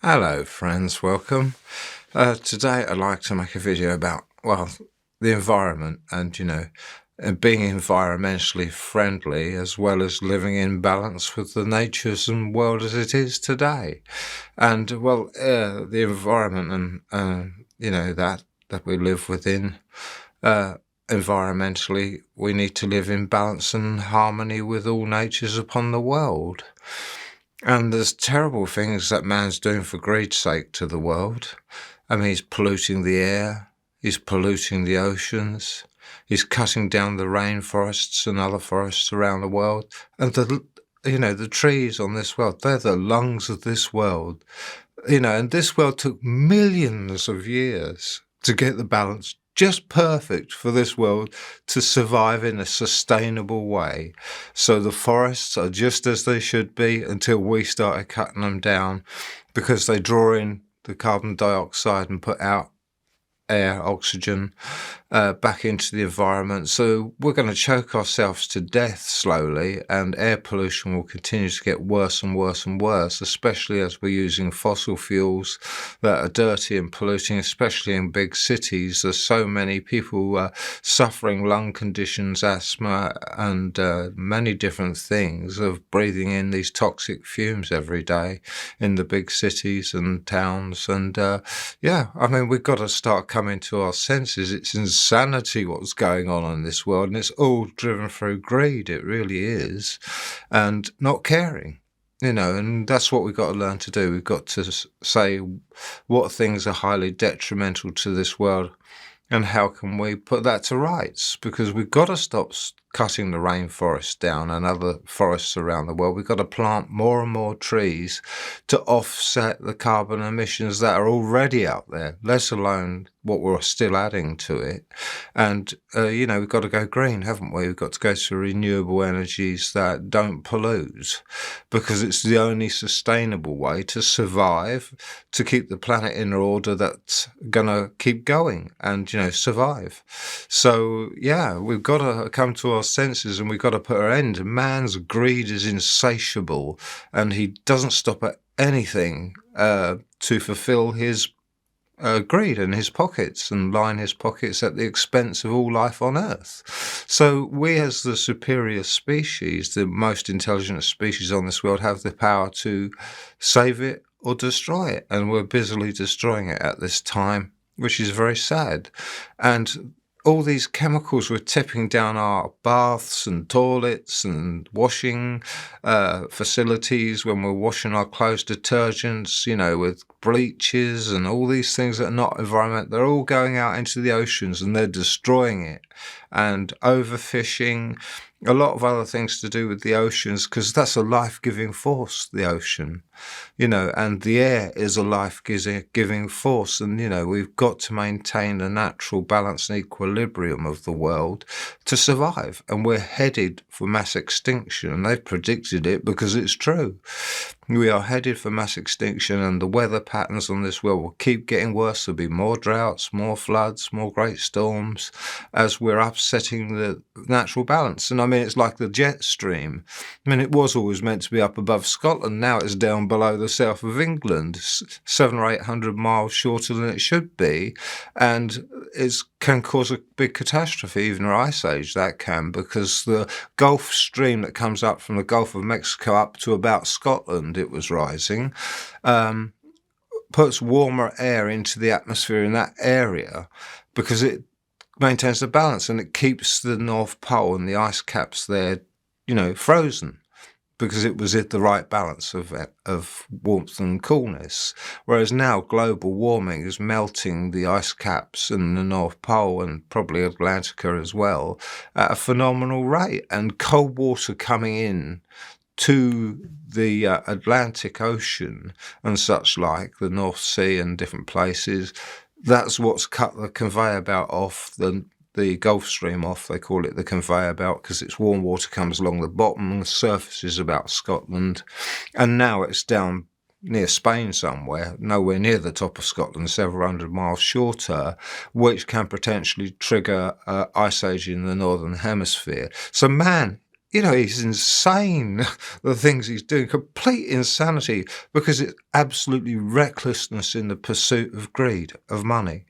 Hello friends, welcome. Today I'd like to make a video about, the environment and being environmentally friendly as well as living in balance with the natures and world as it is today. And the environment and that we live within, environmentally, we need to live in balance and harmony with all natures upon the world. And there's terrible things that man's doing for greed's sake to the world. I mean, he's polluting the air, he's polluting the oceans, he's cutting down the rainforests and other forests around the world. And the trees on this world, they're the lungs of this world. And this world took millions of years to get the balance just perfect for this world to survive in a sustainable way. So the forests are just as they should be until we started cutting them down, because they draw in the carbon dioxide and put out air, oxygen, back into the environment. So we're going to choke ourselves to death slowly, and air pollution will continue to get worse and worse and worse, especially as we're using fossil fuels that are dirty and polluting, especially in big cities. There's so many people suffering lung conditions, asthma, and many different things of breathing in these toxic fumes every day in the big cities and towns. And we've got to start coming to our senses. It's insanity what's going on in this world, and it's all driven through greed. It really is, and not caring. And that's what we've got to learn to do. We've got to say what things are highly detrimental to this world and how can we put that to rights, because we've got to stop cutting the rainforest down and other forests around the world. We've got to plant more and more trees to offset the carbon emissions that are already out there, let alone what we're still adding to it. And, we've got to go green, haven't we? We've got to go to renewable energies that don't pollute, because it's the only sustainable way to survive, to keep the planet in order that's going to keep going and, survive. So, we've got to come to our senses, and we've got to put an end. Man's greed is insatiable, and he doesn't stop at anything to fulfill his greed in his pockets and line his pockets at the expense of all life on Earth. So we, as the superior species, the most intelligent species on this world, have the power to save it or destroy it, and we're busily destroying it at this time, which is very sad. And all these chemicals we're tipping down our baths and toilets and washing facilities when we're washing our clothes, detergents, with bleaches and all these things that are not environment, they're all going out into the oceans and they're destroying it. And overfishing, a lot of other things to do with the oceans, because that's a life-giving force, the ocean, and the air is a life-giving force. And, we've got to maintain the natural balance and equilibrium of the world to survive. And we're headed for mass extinction, and they've predicted it because it's true. We are headed for mass extinction, and the weather patterns on this world will keep getting worse. There'll be more droughts, more floods, more great storms, as we're upsetting the natural balance. And I mean, it's like the jet stream. I mean, it was always meant to be up above Scotland. Now it's down below the south of England, 700 or 800 miles shorter than it should be. And it can cause a big catastrophe, even an ice age, that can, because the Gulf Stream that comes up from the Gulf of Mexico up to about Scotland, it was rising, puts warmer air into the atmosphere in that area, because it maintains the balance, and it keeps the North Pole and the ice caps there, frozen, because it was at the right balance of warmth and coolness. Whereas now global warming is melting the ice caps in the North Pole, and probably Atlantica as well, at a phenomenal rate, and cold water coming in to the Atlantic Ocean and such like, the North Sea and different places. That's what's cut the conveyor belt off, the Gulf Stream off. They call it the conveyor belt because its warm water comes along the bottom and the surface is about Scotland. And now it's down near Spain somewhere, nowhere near the top of Scotland, several hundred miles shorter, which can potentially trigger ice age in the northern hemisphere. So man, he's insane, the things he's doing, complete insanity, because it's absolutely recklessness in the pursuit of greed, of money.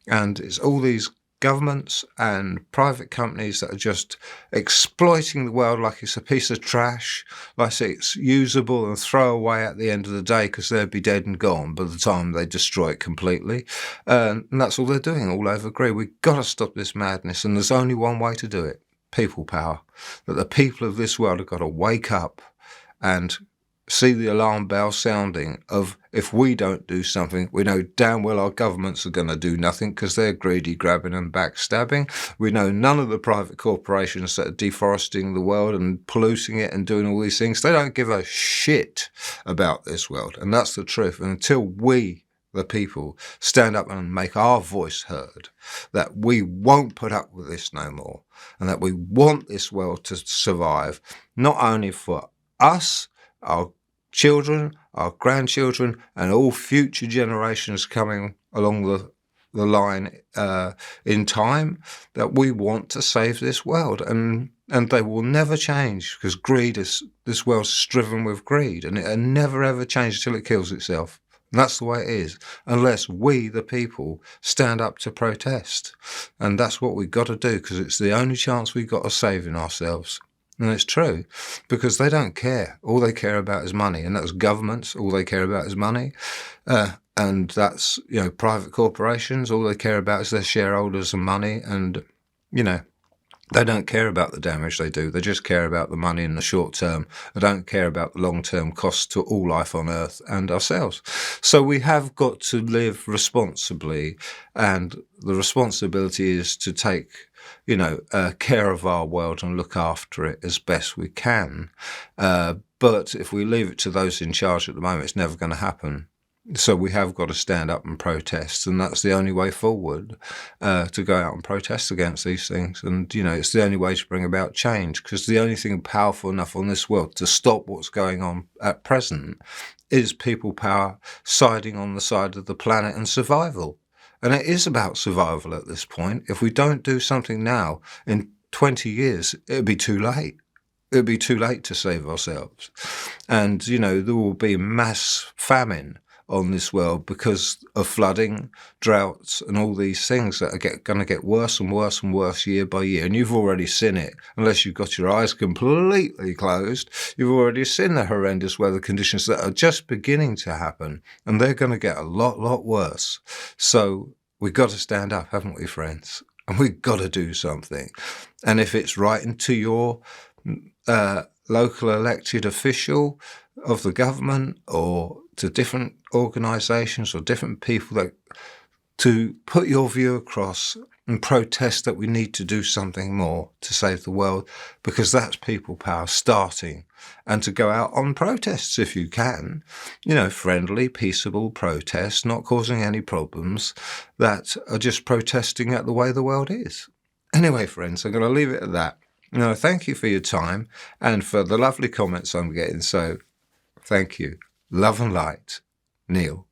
And it's all these governments and private companies that are just exploiting the world like it's a piece of trash, like it's usable and throw away at the end of the day because they'd be dead and gone by the time they destroy it completely. And that's all they're doing all over greed. We've got to stop this madness, and there's only one way to do it: people power. That the people of this world have got to wake up and see the alarm bell sounding of, if we don't do something, we know damn well our governments are going to do nothing because they're greedy, grabbing and backstabbing. We know none of the private corporations that are deforesting the world and polluting it and doing all these things, they don't give a shit about this world. And that's the truth. And until we, the people, stand up and make our voice heard, that we won't put up with this no more, and that we want this world to survive, not only for us, our children, our grandchildren, and all future generations coming along the line in time, that we want to save this world. And they will never change, because this world's striven with greed, and it'll never ever change till it kills itself. And that's the way it is, unless we, the people, stand up to protest. And that's what we've got to do, because it's the only chance we've got of saving ourselves. And it's true, because they don't care. All they care about is money, and that's governments. All they care about is money. And that's, private corporations. All they care about is their shareholders and money. And, they don't care about the damage they do. They just care about the money in the short term. They don't care about the long-term costs to all life on Earth and ourselves. So we have got to live responsibly, and the responsibility is to take care of our world and look after it as best we can. But if we leave it to those in charge at the moment, it's never going to happen. So we have got to stand up and protest, and that's the only way forward, to go out and protest against these things. And, it's the only way to bring about change, because the only thing powerful enough on this world to stop what's going on at present is people power siding on the side of the planet and survival. And it is about survival at this point. If we don't do something now, in 20 years, it'll be too late. It'll be too late to save ourselves. And, there will be mass famine on this world because of flooding, droughts, and all these things that are going to get worse and worse and worse year by year. And you've already seen it. Unless you've got your eyes completely closed, you've already seen the horrendous weather conditions that are just beginning to happen. And they're going to get a lot worse. So we've got to stand up, haven't we, friends? And we've got to do something. And if it's writing to your local elected official of the government, or to different organisations or different people, to put your view across and protest that we need to do something more to save the world, because that's people power starting. And to go out on protests if you can, friendly, peaceable protests, not causing any problems, that are just protesting at the way the world is. Anyway, friends, I'm going to leave it at that. Thank you for your time and for the lovely comments I'm getting. So thank you. Love and light, Neil.